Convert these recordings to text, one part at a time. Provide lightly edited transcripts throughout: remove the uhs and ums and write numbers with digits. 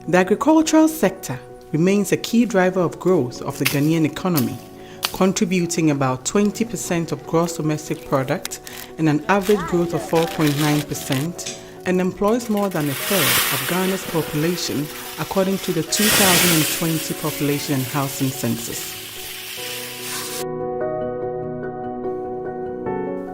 The agricultural sector remains a key driver of growth of the Ghanaian economy, contributing about 20% of gross domestic product and an average growth of 4.9%, and employs more than a third of Ghana's population according to the 2020 Population and Housing Census.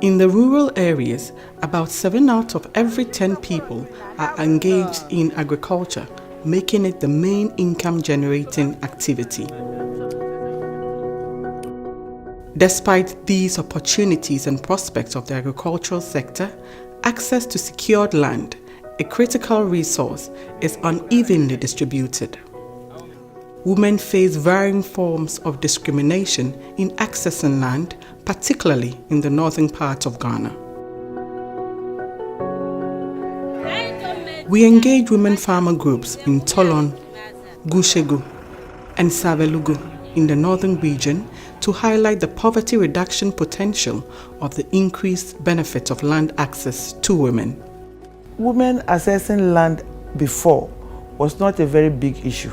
In the rural areas, about 7 out of every 10 people are engaged in agriculture, making it the main income-generating activity. Despite these opportunities and prospects of the agricultural sector, access to secured land, a critical resource, is unevenly distributed. Women face varying forms of discrimination in accessing land, particularly in the northern part of Ghana. We engage women farmer groups in Tolon, Gushegu, and Savelugu in the northern region to highlight the poverty reduction potential of the increased benefit of land access to women. Women accessing land before was not a very big issue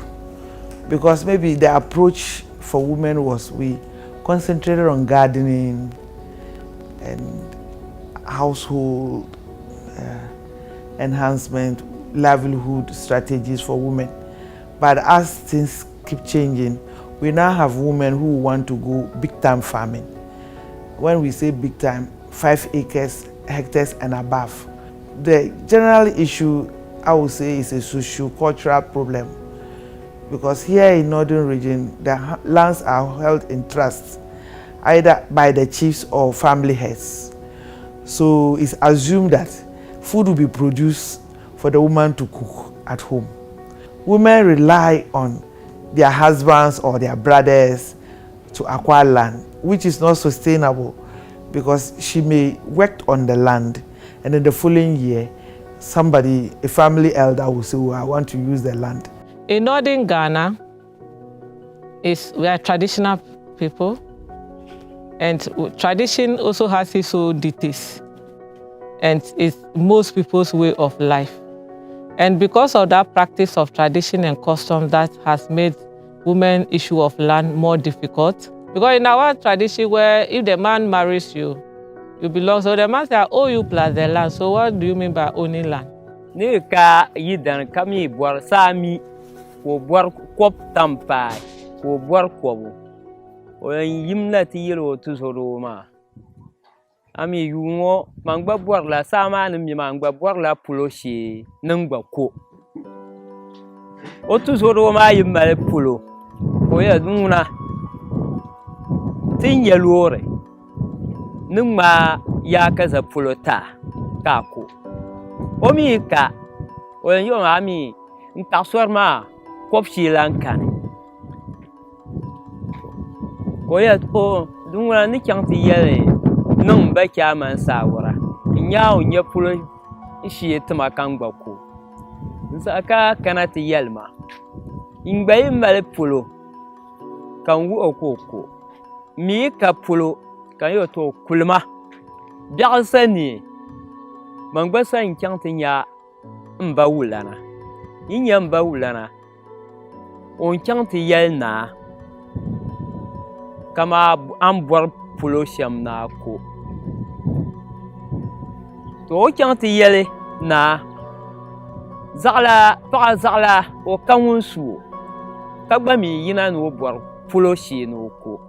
because maybe the approach for women was we concentrated on gardening and household enhancement, livelihood strategies for women. But as things keep changing, we now have women who want to go big-time farming. When we say big-time, 5 acres, hectares and above. The general issue, I would say, is a socio-cultural problem. Because here in northern region, the lands are held in trust, either by the chiefs or family heads. So it's assumed that food will be produced for the woman to cook at home. Women rely on their husbands or their brothers to acquire land, which is not sustainable because she may work on the land and in the following year, somebody, a family elder will say, well, I want to use the land. In northern Ghana, we are traditional people, and tradition also has its own details, and it's most people's way of life. And because of that practice of tradition and custom, that has made women's issue of land more difficult. Because in our tradition, where if the man marries you, you belong, so the man says, oh, you plus the land. So what do you mean by owning land? Nika yidan kami buar sami ko buar kop tampai ko buar kobu o yimna ti yelo tusoro ma ami yungo mangba buar la sama ni mangba buar la puloshi nangba ko o tusoro ma yimma pulo ko ya duna tin yelore ningma ya kaza pulota ka ko omi ka o yo ami ntasor ma kopshi lankan ko ya to dungwa ni chanti yele nung ba kya man sawara nyaaw nyepulo shi tuma kangba ko nsaka kanati yelma ingbai mal pulo kan wu okoko mi ka pulo kan yo to kulma biagsani mangba san chanti nya mba wulana yinya mba wulana on chanti yelna kama ambor pulo sham na ko to chanti yele na zagla pa zagla o kanwunsu kagba mi yina no bor pulo shi no ko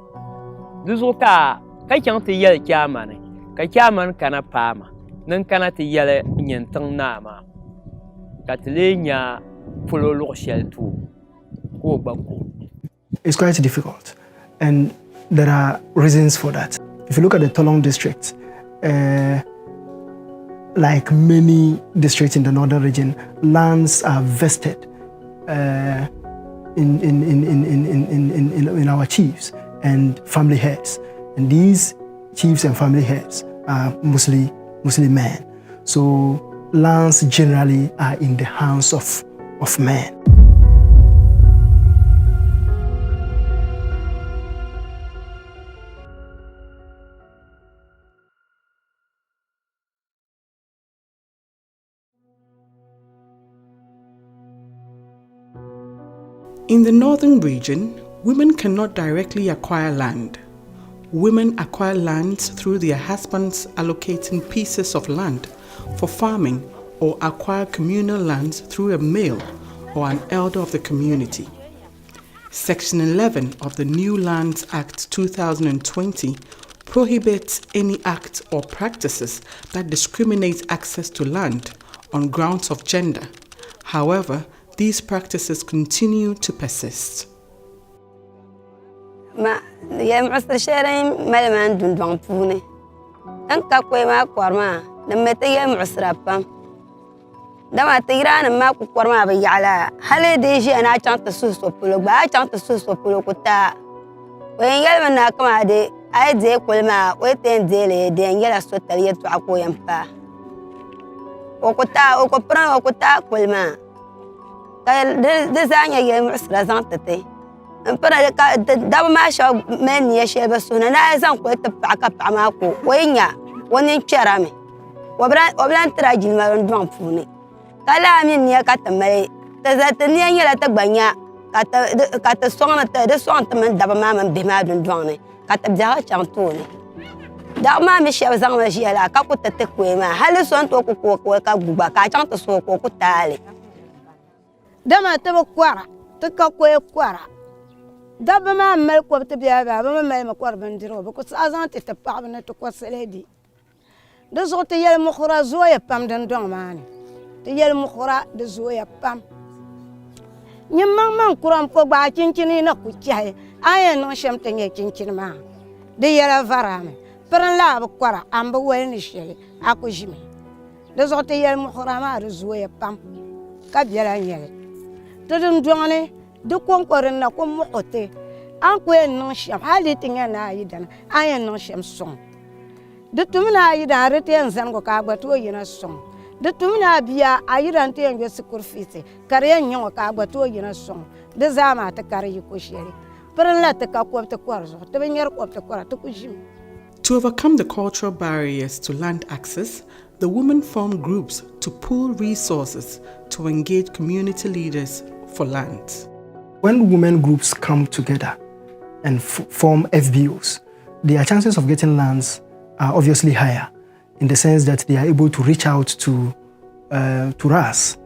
duzo ka chanti yele kyamane ka kyaman kana pama nan kana ti yele nyentang na ma katlenya pulo loxel tu ko bako. It's quite difficult, and there are reasons for that. If you look at the Tolong district, like many districts in the northern region, lands are vested in our chiefs and family heads, and these chiefs and family heads are mostly men. So lands generally are in the hands of men. In the northern region, women cannot directly acquire land. Women acquire lands through their husbands allocating pieces of land for farming, or acquire communal lands through a male or an elder of the community. Section 11 of the New Lands Act 2020 prohibits any act or practices that discriminate access to land on grounds of gender. However, these practices continue to persist. dama tigrana ma ku korma ba yala hale de je na chanta suso pulo ba chanta suso pulo kuta wen yel na kama de ai de kulma we ten de le de yela so taliye to ako yampa o kuta o ko pran o kuta kulma ka de zanya ye musra zantete para ka daba ma sha men ye she ba suna na zan ko ta pa pa ma ko wenya wonin cherame obran trajil ma ndon funi kala min ne ka tamale ta za ta ne yela ta gbanya ka ta songna ta de song ta man daba ma man be ma dun ne ka ta ja chanto ne da ma mi she zang ma jela ka ku ta te ko ma hali son to ko ka guba ka chanta so ko ku tale dama ta ba kwara ta ka ko kwara daba ma mal ko ta biya ba ma mal ma kwar ban diro ba ko sa zan ta pa ba ne to ko seledi da zo ta yel mo khura zo ya pam dan don ma ne te yel mukhra de zoya pam nyam man kuram ko ba cincini na ku chay ayen no shem te nge cincin ma de yela varame pran la ba kwara amba wel ni shele ako jimi de zo te yel mukhra ma de zoya pam ka biela nyele te dun dwangane de konkoren na ko mokote an ko en no shem hali tinga na yidan ayen no shem son de tumna yidan rete en zan ko ka gba to yina son de tumna biya ayirante en sekur fite kare nyon ka gbato yina son de zama ta kare ko shere pran la ta ka ko ta kwarzo te benyer ko ta kwara ta kujim. To overcome the cultural barriers to land access, the women formed groups to pool resources to engage community leaders for land. When women groups come together and form FBOs, their chances of getting lands are obviously higher, in the sense that they are able to reach out to us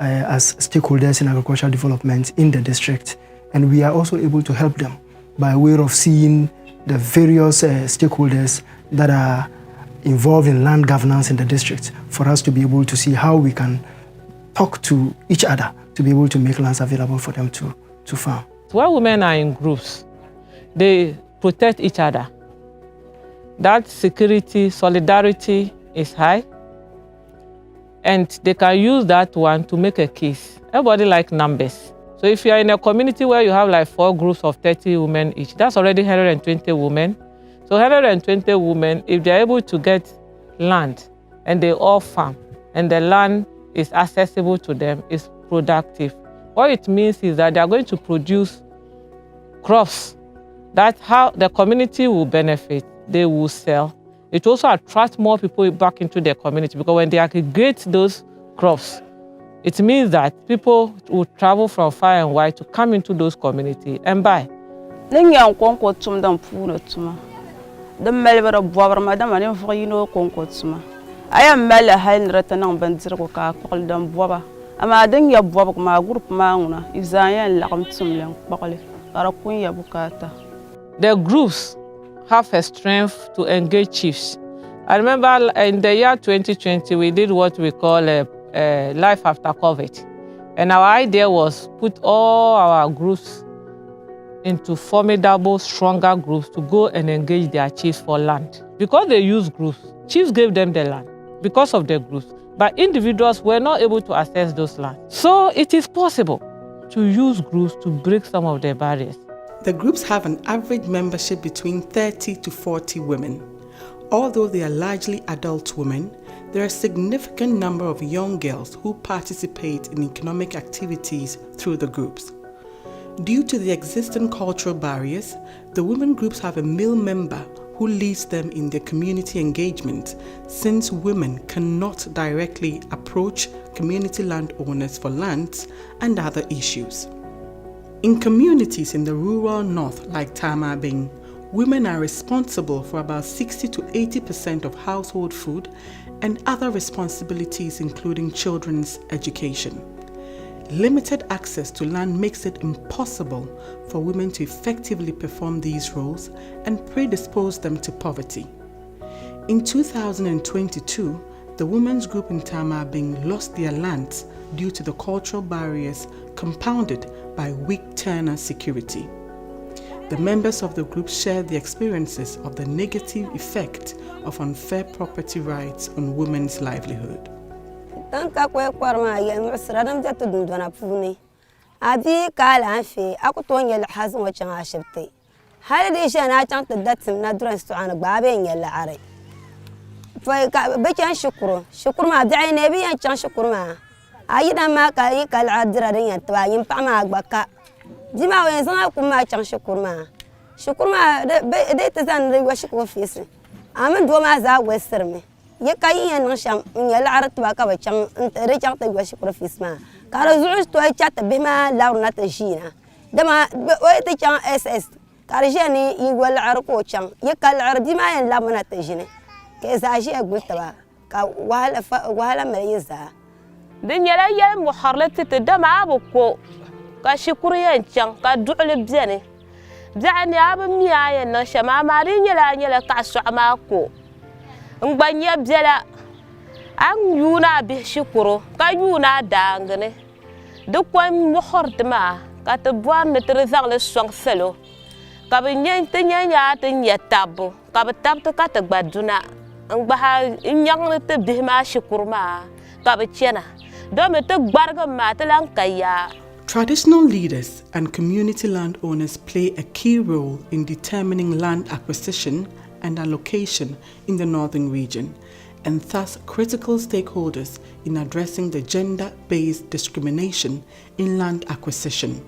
as stakeholders in agricultural development in the district. And we are also able to help them by way of seeing the various stakeholders that are involved in land governance in the district, for us to be able to see how we can talk to each other to be able to make lands available for them to farm. When women are in groups, they protect each other. That security, solidarity is high, and they can use that one to make a case. Everybody likes numbers. So if you are in a community where you have like 4 groups of 30 women each, that's already 120 women. So 120 women, if they're able to get land and they all farm, and the land is accessible to them, is productive, what it means is that they are going to produce crops. That's how the community will benefit. They will sell. It also attracts more people back into their community, because when they aggregate those crops, it means that people will travel from far and wide to come into those communities and buy. The groups have a strength to engage chiefs. I remember in the year 2020, we did what we call a life after COVID. And our idea was put all our groups into formidable, stronger groups to go and engage their chiefs for land. Because they use groups, chiefs gave them the land because of the groups. But individuals were not able to access those lands. So it is possible to use groups to break some of the barriers. The groups have an average membership between 30 to 40 women. Although they are largely adult women, there are a significant number of young girls who participate in economic activities through the groups. Due to the existing cultural barriers, the women groups have a male member who leads them in their community engagement, since women cannot directly approach community landowners for lands and other issues. In communities in the rural north like Tamabing, women are responsible for about 60 to 80% of household food and other responsibilities including children's education. Limited access to land makes it impossible for women to effectively perform these roles and predispose them to poverty. In 2022, the women's group in Tamabing lost their lands due to the cultural barriers compounded by weak tenure security. The members of the group shared the experiences of the negative effect of unfair property rights on women's livelihood. Ayida ma ka yi kal adra den yan twa yin pa ma agbaka dima wen san ku ma chan shukurma de te zan re wa shiko fisi amen do ma za wester me ye ka yi yan sham ya la arat ba ka ba chan re chan te wa shiko fisi ma ka ra zu to ay chat be ma la na ta jina dama o te chan ss ka ra jani yi wal ar ko chan ye ka la ar dima yan la na ta jine ke za ji agulta ba ka wala ma yiza Dinyala yel muharlati te dama abuko ka shukuriyan chan ka du'li bjani bjani abmiya yan na shama mari nyala ka su'ama ko ngbanya bjala an yuna bi shukuru ka yuna dangane dukwan muhardma ka te buan ne trezang le song selo ka binyen te nyanya te nyatabu ka betabto ka te gbaduna ngbaha nyang te bihma shukurma ka bechena. Traditional leaders and community landowners play a key role in determining land acquisition and allocation in the northern region, and thus critical stakeholders in addressing the gender-based discrimination in land acquisition.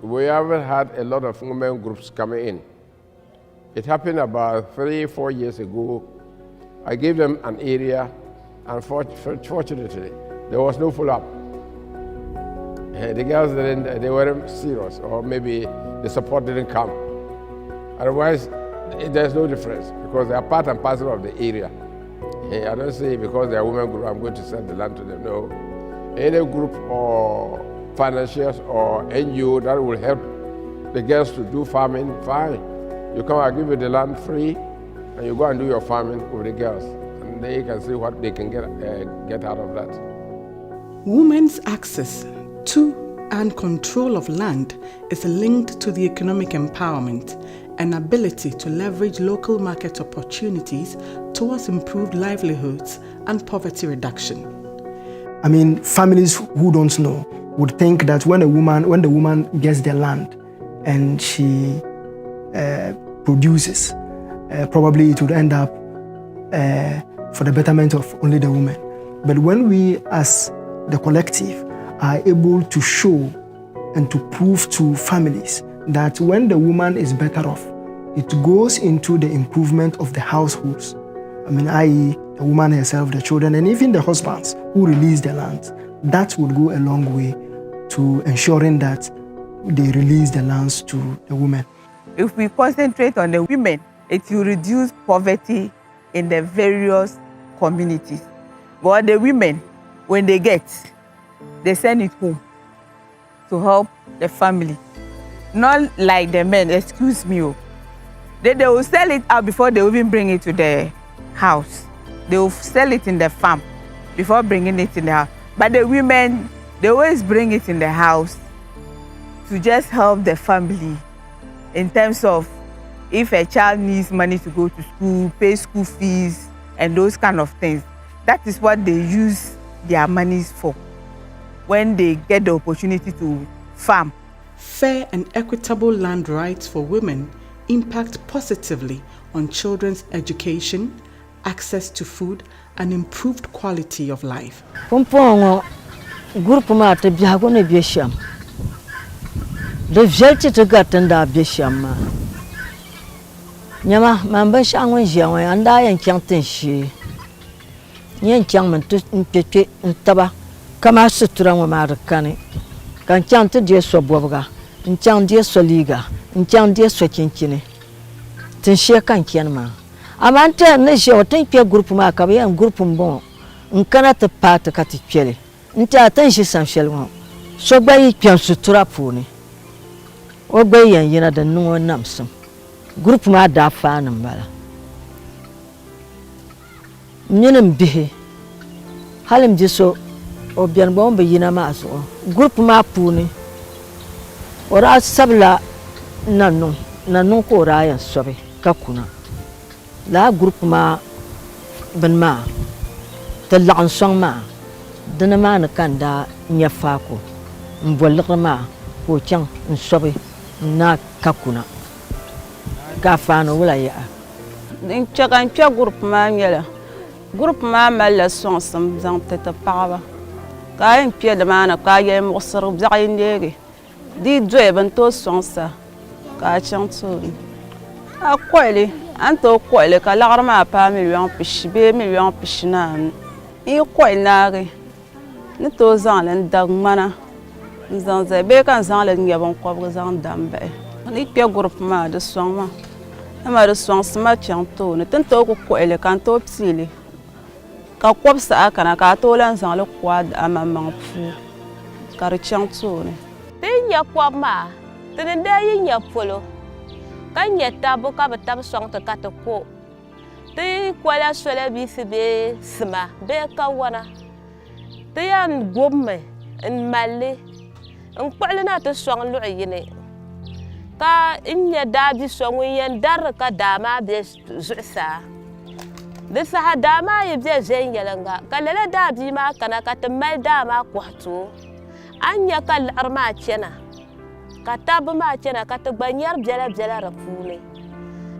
We haven't had a lot of women groups coming in. It happened about 3-4 years ago. I gave them an area. Unfortunately, there was no follow-up. The girls they weren't serious, or maybe the support didn't come. Otherwise, there's no difference because they are part and parcel of the area. I don't say because they are women group, I'm going to sell the land to them. No. Any group or financiers or NGO that will help the girls to do farming, fine. You come, I give you the land free, and you go and do your farming with the girls. They can see what they can get out of that. Women's access to and control of land is linked to the economic empowerment and ability to leverage local market opportunities towards improved livelihoods and poverty reduction. I mean, families who don't know would think that when the woman gets the land and she produces, probably it would end up for the betterment of only the women. But when we as the collective are able to show and to prove to families that when the woman is better off, it goes into the improvement of the households. I mean, i.e. the woman herself, the children, and even the husbands who release the lands. That would go a long way to ensuring that they release the lands to the women. If we concentrate on the women, it will reduce poverty in the various communities. But the women, when they get, they send it home to help the family. Not like the men, excuse me. They will sell it out before they even bring it to the house. They will sell it in the farm before bringing it in the house. But the women, they always bring it in the house to just help the family in terms of if a child needs money to go to school, pay school fees, and those kind of things. That is what they use their monies for when they get the opportunity to farm. Fair and equitable land rights for women impact positively on children's education, access to food, and improved quality of life. Nyama mamba shangwe jiangwe anda yan kyang tenshi nyen kyang man tu ntete ntaba kama sutura wa markane kan chang te die so bobga chang die so liga chang die so chinchini tin she kan kian ma amante ne je otin pe groupe ma ka be groupe bon kana te pat ka ti pele nta tan shi san shel mo so gba yi pian sutura puni o gba yan yina da nu namsum groupe ma da fa nan bala nyinem bihe halim jiso obian bombe yina ma so groupe ma puni ora sabla nanu ko ra yan sobe ka kuna la groupe ma ben ma te lan song ma dana ma na kanda nya fa ko mbolq ma ko chang sobe na ka kuna ka fa no wala ya in chagan pya groupe ma nyela groupe ma mala song sam zang tete paaba ka en pya de mana ka ye mo sar bza yindege di dwe ban to song sa ka chang so a kwele anto kwele ka lagar ma pa million pish be million pish na i kwele nare ni to zang len dag mana zang ze be kan zang len ngebon ko zang dambe ni pya groupe ma de song ma de song sama chang to ne tanto ko kwele kan to psili ka kwabsa kana ka to lan zang le kwad amamang fu ka ri chang to ne tin ya kwab ma tin de yin ya polo kan ya tabu ka batab song to ka to ko ti kwala sole bi sibe sma be ka wana ti yan gomme en malle en kwala na to song lu yine ka in ya dabi song yin dar ka dama be zusa de sa dama ye be zen yalanga kalala dabi ma kana ka ta mal dama kwatu anya kal arma chena katabu ma chena kata gbanyar bjala rafune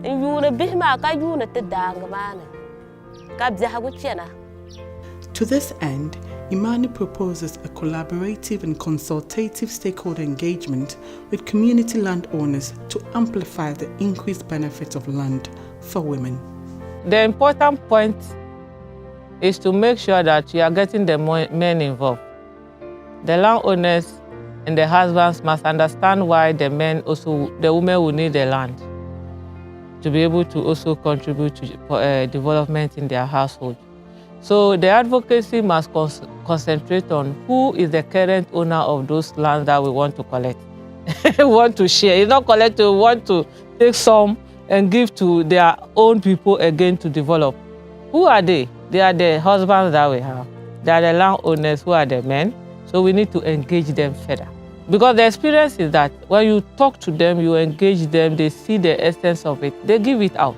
yuna bihma ka yuna te dang mana ka bjahagu chena. To this end, Imani proposes a collaborative and consultative stakeholder engagement with community landowners to amplify the increased benefits of land for women. The important point is to make sure that you are getting the men involved. The landowners and the husbands must understand why the women will need the land to be able to also contribute to development in their household. So the advocacy must concentrate on who is the current owner of those lands that we want to collect, want to share. It's not collect, we want to take some and give to their own people again to develop. Who are they? They are the husbands that we have. They are the landowners who are the men. So we need to engage them further. Because the experience is that when you talk to them, you engage them, they see the essence of it, they give it out.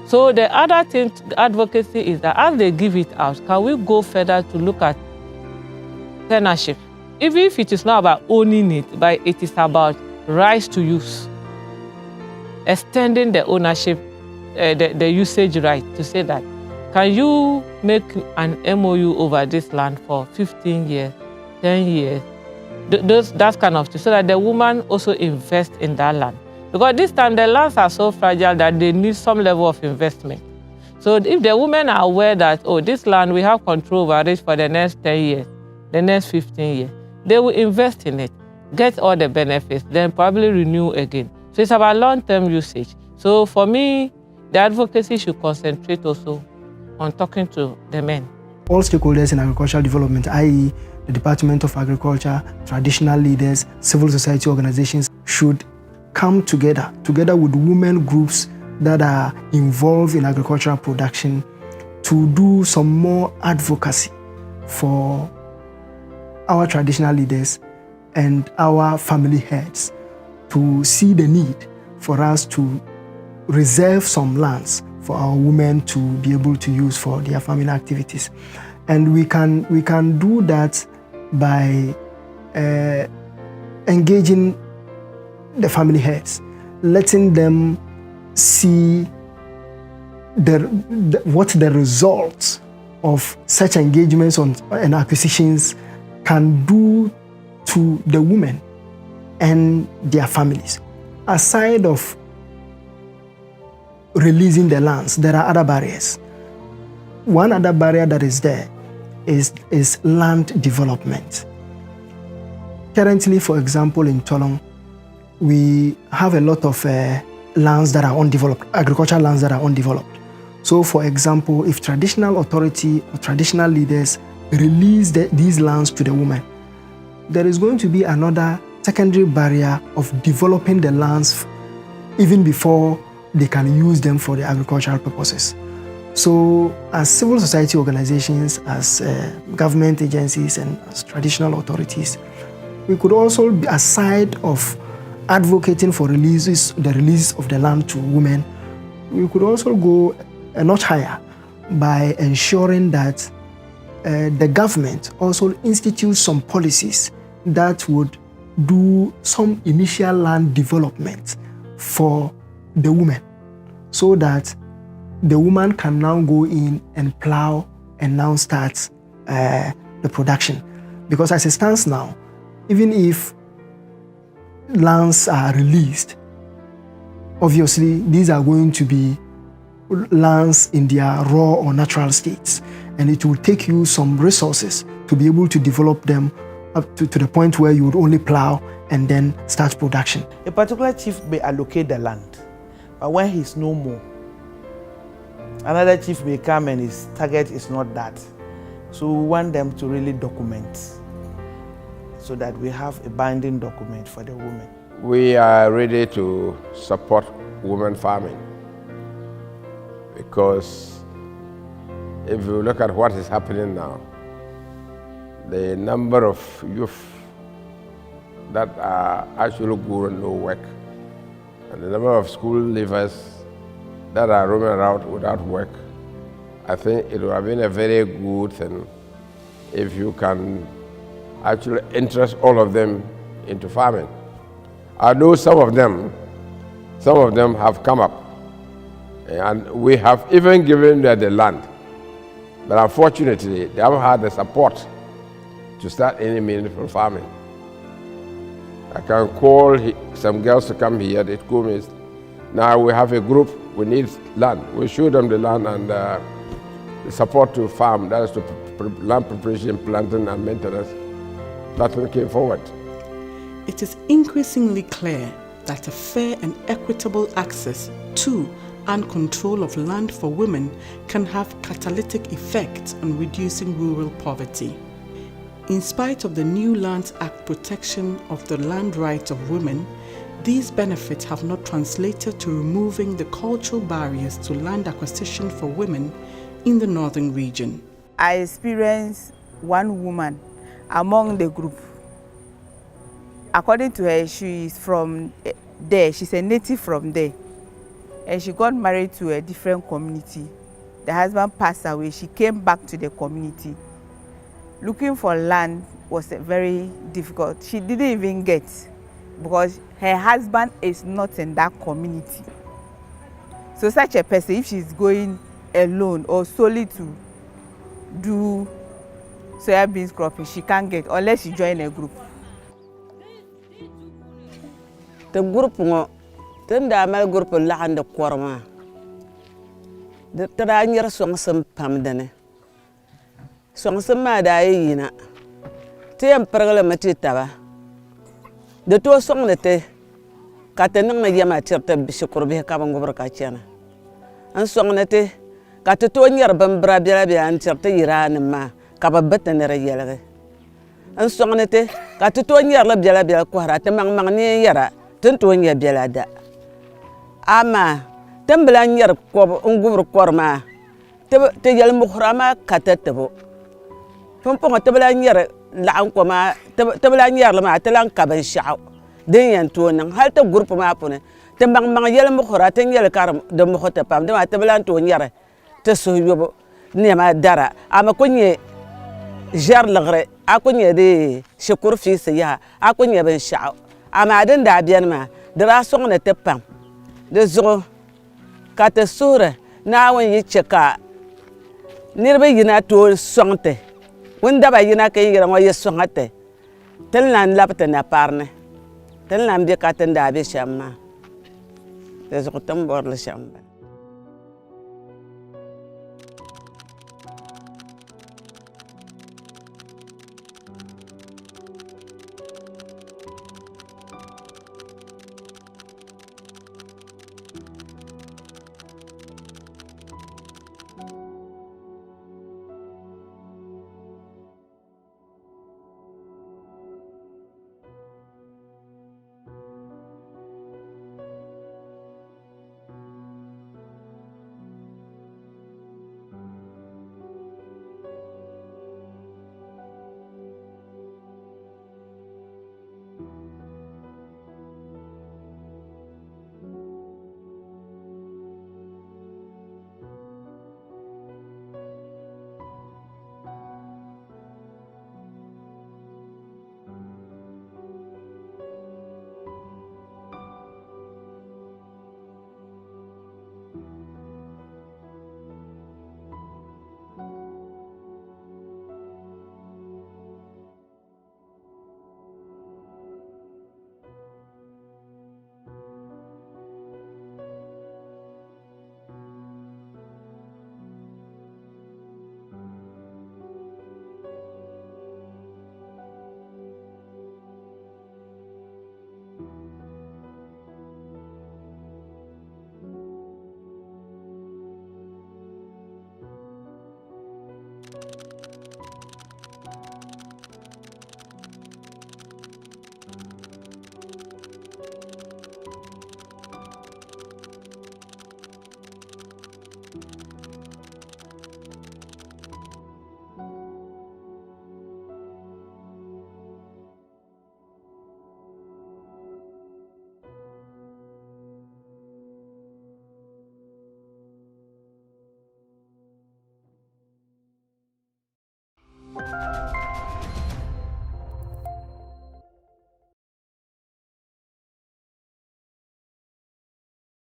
So the other thing, advocacy, is that as they give it out, can we go further to look at tenureship? Even if it is not about owning it, but it is about rights to use. Extending the ownership, the usage right, to say that, can you make an MOU over this land for 15 years, 10 years, that kind of thing, so that the woman also invests in that land. Because this time the lands are so fragile that they need some level of investment. So if the women are aware that, oh, this land, we have control over it for the next 10 years, the next 15 years, they will invest in it, get all the benefits, then probably renew again. So it's about long-term usage. So for me, the advocacy should concentrate also on talking to the men. All stakeholders in agricultural development, i.e. the Department of Agriculture, traditional leaders, civil society organizations, should come together with women groups that are involved in agricultural production to do some more advocacy for our traditional leaders and our family heads, to see the need for us to reserve some lands for our women to be able to use for their family activities. And we can do that by engaging the family heads, letting them see what the results of such engagements and acquisitions can do to the women and their families. Aside of releasing the lands, there are other barriers. One other barrier that is there is land development. Currently, for example, in Tolong, we have a lot of lands that are undeveloped, agricultural lands that are undeveloped. So, for example, if traditional authority or traditional leaders release these lands to the women, there is going to be another secondary barrier of developing the lands even before they can use them for the agricultural purposes. So, as civil society organizations, as government agencies, and as traditional authorities, we could also, aside of advocating for the release of the land to women, we could also go a notch higher by ensuring that the government also institutes some policies that would do some initial land development for the women, so that the woman can now go in and plow and now start the production. Because as it stands now, even if lands are released, obviously these are going to be lands in their raw or natural states, and it will take you some resources to be able to develop them up to the point where you would only plow and then start production. A particular chief may allocate the land, but when he's no more, another chief may come and his target is not that. So we want them to really document, so that we have a binding document for the women. We are ready to support women farming, because if you look at what is happening now, the number of youth that are actually going no work, and the number of school leavers that are roaming around without work, I think it would have been a very good thing if you can actually interest all of them into farming. I know some of them have come up, and we have even given them the land, but unfortunately they haven't had the support to start any meaningful farming. I can call some girls to come here, they told me, now we have a group, we need land. We show them the land and the support to farm, that is to land preparation, planting and maintenance. Nothing came forward. It is increasingly clear that a fair and equitable access to and control of land for women can have catalytic effects on reducing rural poverty. In spite of the new Lands Act protection of the land rights of women, these benefits have not translated to removing the cultural barriers to land acquisition for women in the northern region. I experienced one woman among the group. According to her, she is from there. She's a native from there. And she got married to a different community. The husband passed away. She came back to the community. Looking for land was very difficult. She didn't even get, because her husband is not in that community. So such a person, if she's going alone or solely to do soybeans cropping, she can't get unless she join a group. The group tenda mal group lahan de korma. De tra nyar song sam pam dane. Song sam ma da yina. Te am pergala mati taba. De to song ne te kata nang na yama tirta bishukur be ka bangobra ka chena. An song ne te kata to nyar bam bra bia bia an tirta iran ma ka ba batane ra yelage. An song ne te kata to nyar la bia ko harata mang ni yara. Tentu nya bielada ama tembla nyar ko ngubur korma te yel mukhrama katatabo pompo tebla nyar la ko ma tebla nyar la ma telan kaban sha'u den yan to nan hal ta groupe ma pone te mang yel mukhra te yel karam de mukhota pam de ma tebla to nyar te so yobo ne ma dara ama ko nye jar lagre akonye de shukur fi siya akonye ben sha'u ama den da bian ma dra song ne te pam de zo ka te sura na won yi cheka nirbe yina to songte wanda ba yina kay yira mo yesongate tel nan lapte na parne tel nan de ka ten da be shamma de zo tambor le shamba.